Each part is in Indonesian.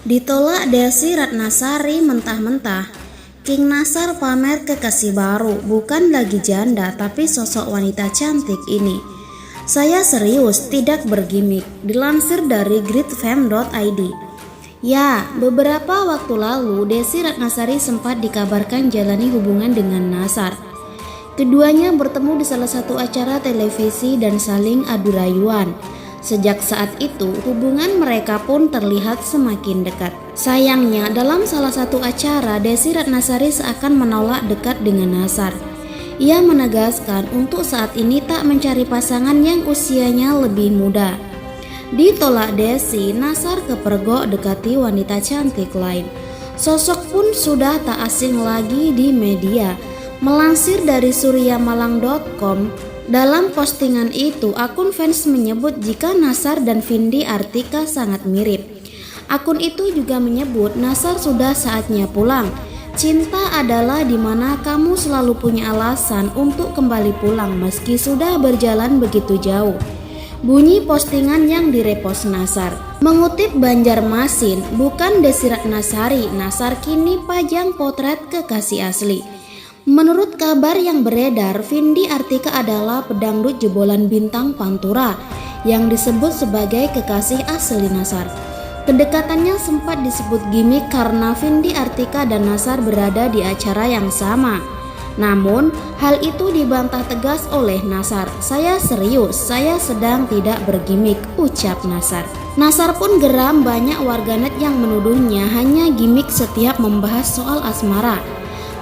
Ditolak Desi Ratnasari mentah-mentah. King Nasar pamer kekasih baru, bukan lagi janda tapi sosok wanita cantik ini. Saya serius, tidak bergimik, dilansir dari gridfam.id. Ya, beberapa waktu lalu Desi Ratnasari sempat dikabarkan jalani hubungan dengan Nasar. Keduanya bertemu di salah satu acara televisi dan saling adu rayuan. Sejak saat itu, hubungan mereka pun terlihat semakin dekat. Sayangnya, dalam salah satu acara, Desi Ratnasari seakan menolak dekat dengan Nasar. Ia menegaskan untuk saat ini tak mencari pasangan yang usianya lebih muda. Ditolak Desi, Nasar kepergok dekati wanita cantik lain. Sosok pun sudah tak asing lagi di media. Melansir dari suryamalang.com, dalam postingan itu, akun fans menyebut jika Nasar dan Vindi Artika sangat mirip. Akun itu juga menyebut Nasar sudah saatnya pulang. Cinta adalah dimana kamu selalu punya alasan untuk kembali pulang meski sudah berjalan begitu jauh. Bunyi postingan yang direpost Nasar. Mengutip Banjarmasin, bukan Desi Ratnasari, Nasar kini pajang potret kekasih asli. Menurut kabar yang beredar, Vindi Artika adalah pedangdut jebolan bintang Pantura yang disebut sebagai kekasih asli Nasar. Kedekatannya sempat disebut gimmick karena Vindi Artika dan Nasar berada di acara yang sama. Namun, hal itu dibantah tegas oleh Nasar. "Saya serius, saya sedang tidak bergimmick," ucap Nasar. Nasar pun geram, banyak warganet yang menuduhnya hanya gimmick setiap membahas soal asmara.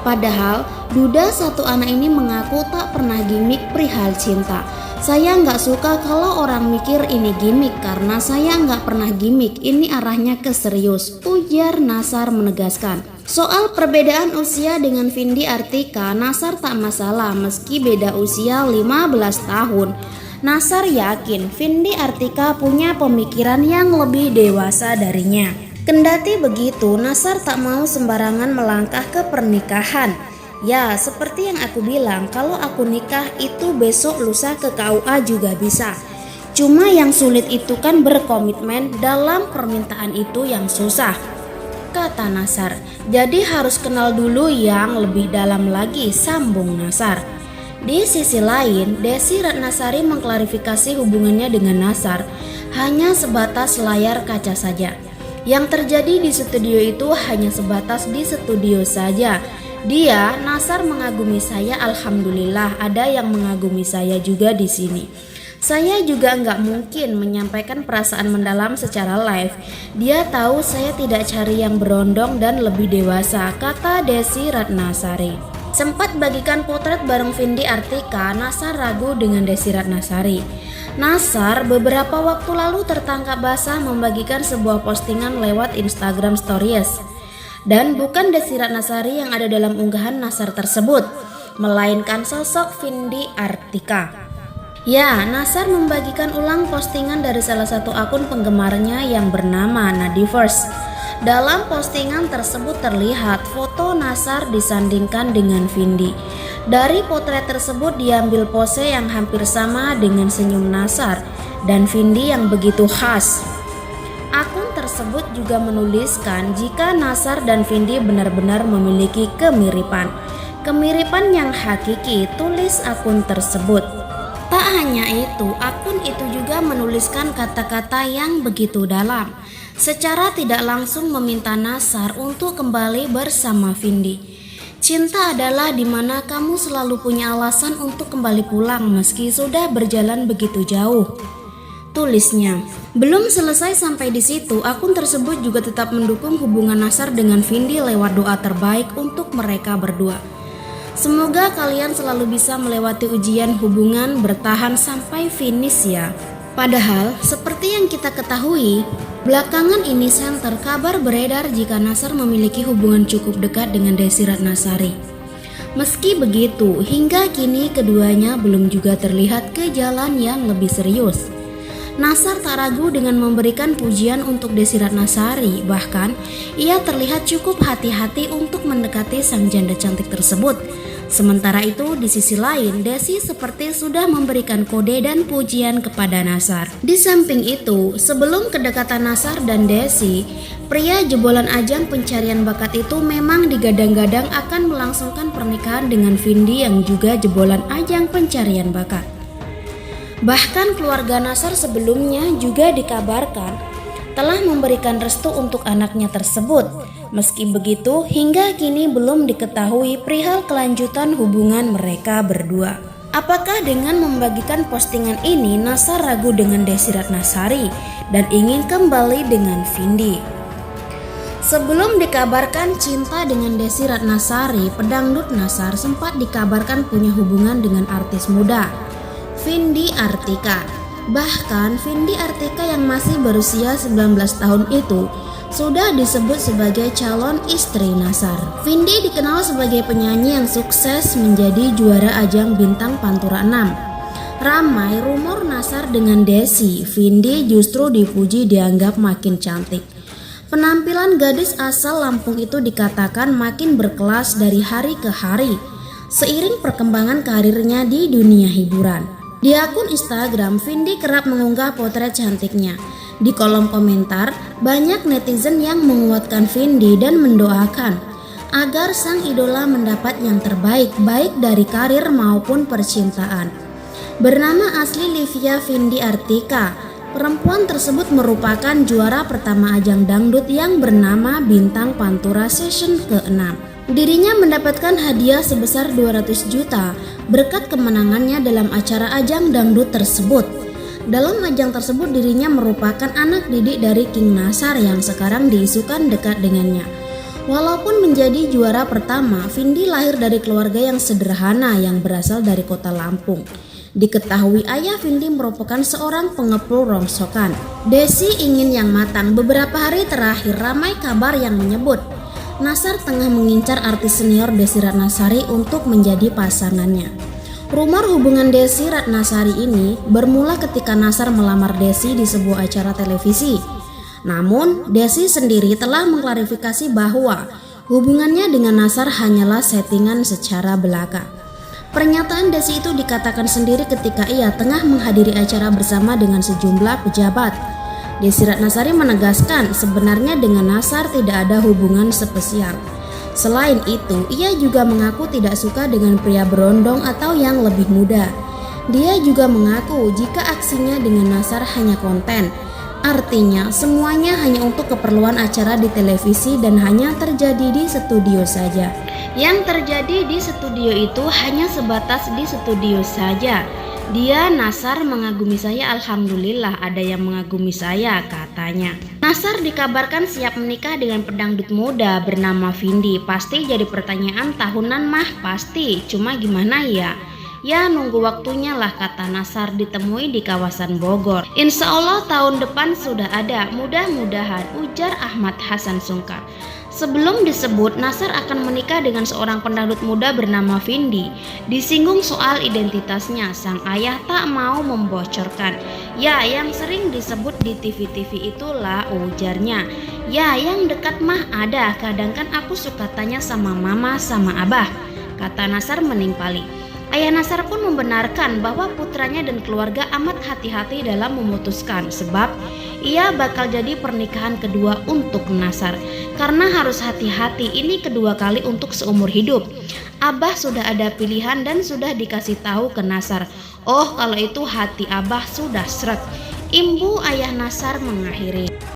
Padahal, duda satu anak ini mengaku tak pernah gimmick perihal cinta. "Saya nggak suka kalau orang mikir ini gimmick karena saya nggak pernah gimmick, ini arahnya ke serius," ujar Nasar menegaskan. Soal perbedaan usia dengan Vindi Artika, Nasar tak masalah meski beda usia 15 tahun. Nasar yakin Vindi Artika punya pemikiran yang lebih dewasa darinya. Kendati begitu, Nasar tak mau sembarangan melangkah ke pernikahan. "Ya, seperti yang aku bilang, kalau aku nikah itu besok lusa ke KUA juga bisa. Cuma yang sulit itu kan berkomitmen, dalam permintaan itu yang susah," kata Nasar. "Jadi harus kenal dulu yang lebih dalam lagi," sambung Nasar. Di sisi lain, Desi Ratnasari mengklarifikasi hubungannya dengan Nasar hanya sebatas layar kaca saja. Yang terjadi di studio itu hanya sebatas di studio saja. "Dia, Nasar mengagumi saya, alhamdulillah ada yang mengagumi saya juga di sini. Saya juga nggak mungkin menyampaikan perasaan mendalam secara live. Dia tahu saya tidak cari yang berondong dan lebih dewasa," kata Desi Ratnasari. Sempat bagikan potret bareng Vindi Artika, Nasar ragu dengan Desi Ratnasari. Nasar beberapa waktu lalu tertangkap basah membagikan sebuah postingan lewat Instagram Stories. Dan bukan Desi Ratnasari yang ada dalam unggahan Nasar tersebut, melainkan sosok Vindi Artika. Ya, Nasar membagikan ulang postingan dari salah satu akun penggemarnya yang bernama Nadiverse. Dalam postingan tersebut terlihat foto Nasar disandingkan dengan Vindi. Dari potret tersebut diambil pose yang hampir sama dengan senyum Nasar dan Vindi yang begitu khas. Akun tersebut juga menuliskan jika Nasar dan Vindi benar-benar memiliki kemiripan. Kemiripan yang hakiki, tulis akun tersebut. Tak hanya itu, akun itu juga menuliskan kata-kata yang begitu dalam. Secara tidak langsung meminta Nasar untuk kembali bersama Vindi. "Cinta adalah dimana kamu selalu punya alasan untuk kembali pulang meski sudah berjalan begitu jauh," tulisnya. Belum selesai sampai di situ, akun tersebut juga tetap mendukung hubungan Nasar dengan Vindi lewat doa terbaik untuk mereka berdua. "Semoga kalian selalu bisa melewati ujian hubungan, bertahan sampai finish ya." Padahal, seperti yang kita ketahui, belakangan ini santer kabar beredar jika Nasar memiliki hubungan cukup dekat dengan Desi Ratnasari. Meski begitu, hingga kini keduanya belum juga terlihat ke jalan yang lebih serius. Nasar tak ragu dengan memberikan pujian untuk Desi Ratnasari, bahkan ia terlihat cukup hati-hati untuk mendekati sang janda cantik tersebut. Sementara itu di sisi lain Desi seperti sudah memberikan kode dan pujian kepada Nasar. Di samping itu, sebelum kedekatan Nasar dan Desi, pria jebolan ajang pencarian bakat itu memang digadang-gadang akan melangsungkan pernikahan dengan Vindi yang juga jebolan ajang pencarian bakat. Bahkan keluarga Nasar sebelumnya juga dikabarkan telah memberikan restu untuk anaknya tersebut. Meski begitu, hingga kini belum diketahui perihal kelanjutan hubungan mereka berdua. Apakah dengan membagikan postingan ini Nasar ragu dengan Desi Ratnasari dan ingin kembali dengan Vindi? Sebelum dikabarkan cinta dengan Desi Ratnasari, pedangdut Nasar sempat dikabarkan punya hubungan dengan artis muda, Vindi Artika. Bahkan Vindi Artika yang masih berusia 19 tahun itu sudah disebut sebagai calon istri Nasar. Vindi dikenal sebagai penyanyi yang sukses menjadi juara ajang Bintang Pantura 6. Ramai rumor Nasar dengan Desi, Vindi justru dipuji dianggap makin cantik. Penampilan gadis asal Lampung itu dikatakan makin berkelas dari hari ke hari, seiring perkembangan karirnya di dunia hiburan. Di akun Instagram, Vindi kerap mengunggah potret cantiknya. Di kolom komentar, banyak netizen yang menguatkan Vindi dan mendoakan agar sang idola mendapat yang terbaik baik dari karir maupun percintaan. Bernama asli Livia Vindi Artika, perempuan tersebut merupakan juara pertama ajang dangdut yang bernama Bintang Pantura Season ke-6. Dirinya mendapatkan hadiah sebesar 200 juta berkat kemenangannya dalam acara ajang dangdut tersebut. Dalam ajang tersebut dirinya merupakan anak didik dari King Nasar yang sekarang diisukan dekat dengannya. Walaupun menjadi juara pertama, Vindi lahir dari keluarga yang sederhana yang berasal dari kota Lampung. Diketahui ayah Vindi merupakan seorang pengepul rongsokan. Desi ingin yang matang. Beberapa hari terakhir ramai kabar yang menyebut Nasar tengah mengincar artis senior Desi Ratnasari untuk menjadi pasangannya. Rumor hubungan Desi Ratnasari ini bermula ketika Nasar melamar Desi di sebuah acara televisi. Namun, Desi sendiri telah mengklarifikasi bahwa hubungannya dengan Nasar hanyalah settingan secara belaka. Pernyataan Desi itu dikatakan sendiri ketika ia tengah menghadiri acara bersama dengan sejumlah pejabat. Desi Ratnasari menegaskan sebenarnya dengan Nasar tidak ada hubungan spesial. Selain itu, ia juga mengaku tidak suka dengan pria berondong atau yang lebih muda. Dia juga mengaku jika aksinya dengan Nasar hanya konten. Artinya, semuanya hanya untuk keperluan acara di televisi dan hanya terjadi di studio saja. Yang terjadi di studio itu hanya sebatas di studio saja. Dia Nasar mengagumi saya, alhamdulillah ada yang mengagumi saya, katanya. Nasar dikabarkan siap menikah dengan pedangdut muda bernama Vindi. Pasti jadi pertanyaan tahunan mah pasti, cuma gimana ya? Ya nunggu waktunya lah, kata Nasar ditemui di kawasan Bogor. Insya Allah tahun depan sudah ada, mudah-mudahan, ujar Ahmad Hasan Sungkar. Sebelum disebut Nasar akan menikah dengan seorang pendangdut muda bernama Vindi, disinggung soal identitasnya. Sang ayah tak mau membocorkan. Ya, yang sering disebut di TV-TV itulah, ujarnya. Ya, yang dekat mah ada, kadang kan aku suka tanya sama mama sama abah, kata Nasar menimpali. Ayah Nasar pun membenarkan bahwa putranya dan keluarga amat hati-hati dalam memutuskan, sebab ia bakal jadi pernikahan kedua untuk Nasar. Karena harus hati-hati, ini kedua kali untuk seumur hidup. Abah sudah ada pilihan dan sudah dikasih tahu ke Nasar. Oh, kalau itu hati Abah sudah srek. Imbu ayah Nasar mengakhiri.